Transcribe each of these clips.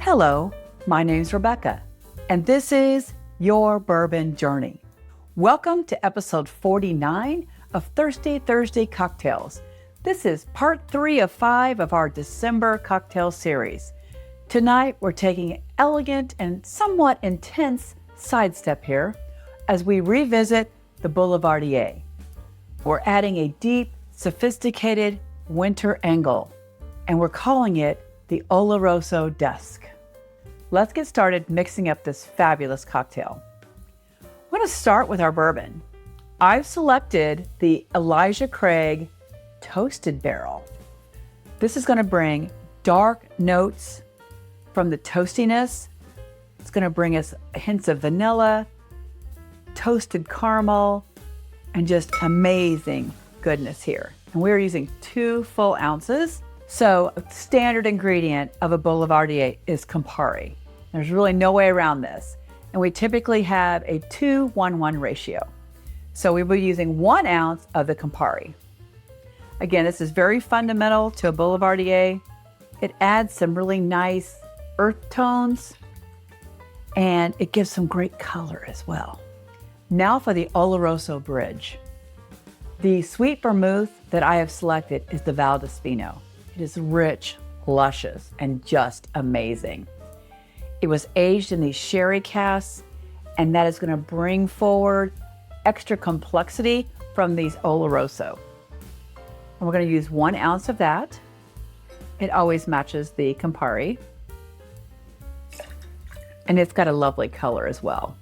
Hello, my name's Rebecca, and this is Your Bourbon Journey. Welcome to episode 49 of Thirsty Thursday Cocktails. This is part 3 of 5 of our December cocktail series. Tonight, we're taking an elegant and somewhat intense sidestep here as we revisit the Boulevardier. We're adding a deep, sophisticated winter angle, and we're calling it the Oloroso Dusk. Let's get started mixing up this fabulous cocktail. We're going to start with our bourbon. I've selected the Elijah Craig Toasted Barrel. This is going to bring dark notes from the toastiness. It's going to bring us hints of vanilla, toasted caramel, and just amazing goodness here. And we're using 2 full ounces. So a standard ingredient of a Boulevardier is Campari. There's really no way around this. And we typically have a 2-1-1 ratio. So we will be using 1 ounce of the Campari. Again, this is very fundamental to a Boulevardier. It adds some really nice earth tones and it gives some great color as well. Now for the Oloroso Bridge. The sweet vermouth that I have selected is the Valdespino. It is rich, luscious, and just amazing. It was aged in these sherry casks, and that is going to bring forward extra complexity from these Oloroso. And we're going to use 1 ounce of that. It always matches the Campari. And it's got a lovely color as well.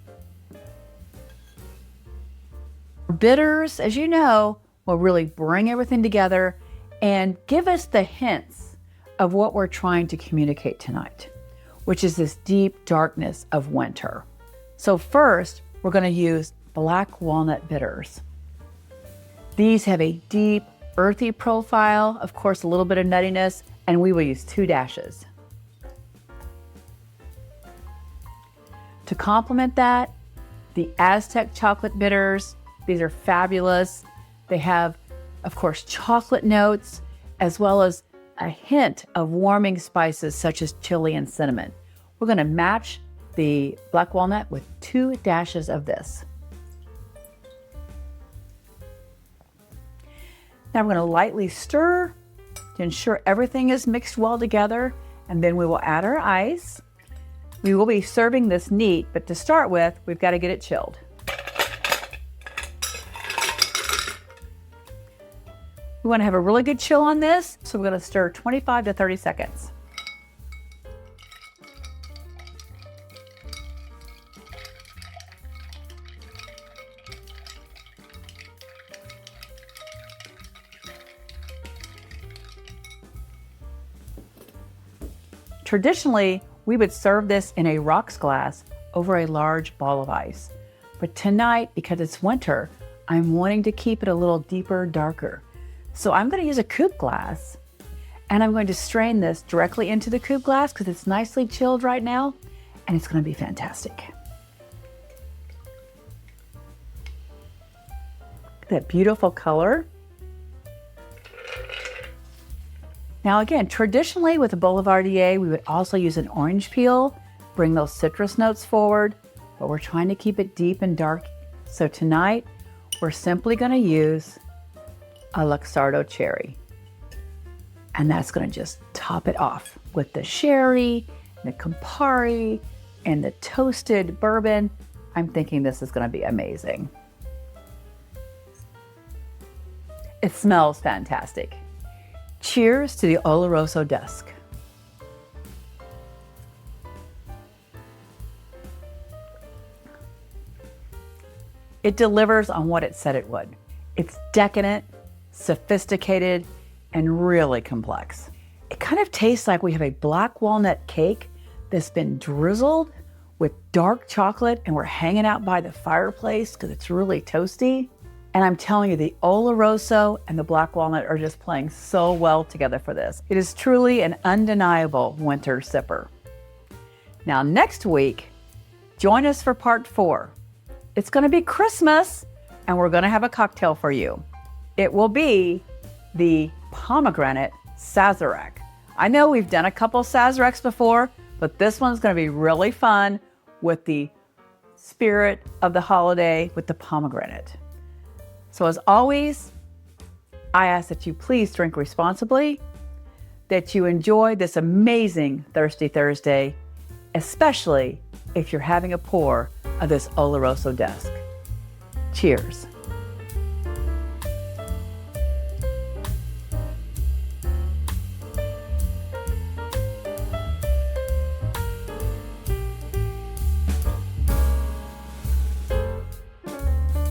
Bitters, as you know, will really bring everything together and give us the hints of what we're trying to communicate tonight, which is this deep darkness of winter. So first, we're going to use black walnut bitters. These have a deep, earthy profile, of course, a little bit of nuttiness, and we will use 2 dashes. To complement that, the Aztec chocolate bitters, these are fabulous. They have, of course, chocolate notes, as well as a hint of warming spices such as chili and cinnamon. We're going to match the black walnut with 2 dashes of this. Now we're going to lightly stir to ensure everything is mixed well together, and then we will add our ice. We will be serving this neat, but to start with, we've got to get it chilled. We want to have a really good chill on this, so we're going to stir 25 to 30 seconds. Traditionally, we would serve this in a rocks glass over a large ball of ice. But tonight, because it's winter, I'm wanting to keep it a little deeper, darker. So I'm going to use a coupe glass, and I'm going to strain this directly into the coupe glass because it's nicely chilled right now, and it's going to be fantastic. Look at that beautiful color. Now again, traditionally with a Boulevardier, we would also use an orange peel, bring those citrus notes forward, but we're trying to keep it deep and dark. So tonight, we're simply going to use a Luxardo cherry. And that's going to just top it off with the sherry, the Campari, and the toasted bourbon. I'm thinking this is going to be amazing. It smells fantastic. Cheers to the Oloroso Dusk. It delivers on what it said it would. It's decadent, sophisticated, and really complex. It kind of tastes like we have a black walnut cake that's been drizzled with dark chocolate and we're hanging out by the fireplace because it's really toasty. And I'm telling you, the Oloroso and the black walnut are just playing so well together for this. It is truly an undeniable winter sipper. Now next week, join us for part 4. It's going to be Christmas and we're going to have a cocktail for you. It will be the Pomegranate Sazerac. I know we've done a couple Sazeracs before, but this one's going to be really fun with the spirit of the holiday with the pomegranate. So as always, I ask that you please drink responsibly, that you enjoy this amazing Thirsty Thursday, especially if you're having a pour of this Oloroso Dusk. Cheers.